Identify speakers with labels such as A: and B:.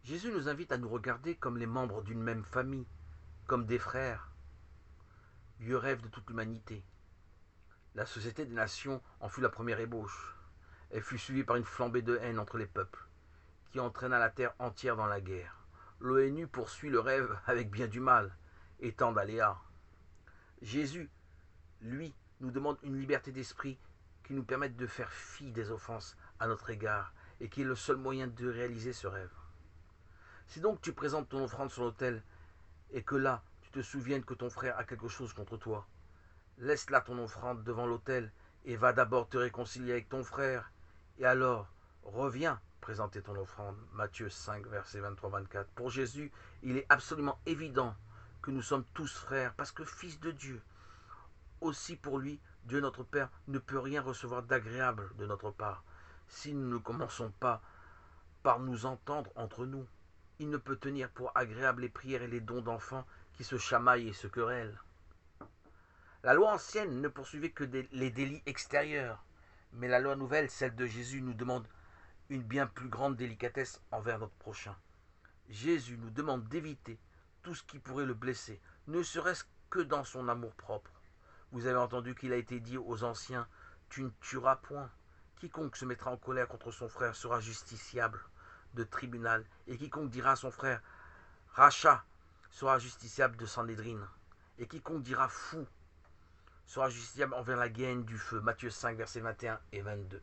A: Jésus nous invite à nous regarder comme les membres d'une même famille, comme des frères, vieux rêve de toute l'humanité. La société des nations en fut la première ébauche. Elle fut suivie par une flambée de haine entre les peuples, qui entraîna la terre entière dans la guerre. L'ONU poursuit le rêve avec bien du mal, et tant d'aléas. Jésus, lui, nous demande une liberté d'esprit qui nous permette de faire fi des offenses à notre égard, et qui est le seul moyen de réaliser ce rêve. Si donc tu présentes ton offrande sur l'autel, et que là, tu te souviennes que ton frère a quelque chose contre toi, laisse là ton offrande devant l'autel, et va d'abord te réconcilier avec ton frère, et alors reviens présenter ton offrande. Matthieu 5, verset 23-24. Pour Jésus, il est absolument évident que nous sommes tous frères, parce que fils de Dieu. Aussi pour lui, Dieu notre Père ne peut rien recevoir d'agréable de notre part, si nous ne commençons pas par nous entendre entre nous. Il ne peut tenir pour agréable les prières et les dons d'enfants qui se chamaillent et se querellent. La loi ancienne ne poursuivait que les délits extérieurs, mais la loi nouvelle, celle de Jésus, nous demande une bien plus grande délicatesse envers notre prochain. Jésus nous demande d'éviter tout ce qui pourrait le blesser, ne serait-ce que dans son amour-propre. Vous avez entendu qu'il a été dit aux anciens, tu ne tueras point. Quiconque se mettra en colère contre son frère sera justiciable de tribunal, et quiconque dira à son frère, rachat, sera justiciable de Sanhédrine, et quiconque dira fou, sera justiciable envers la gaine du feu. Matthieu 5, versets 21 et 22.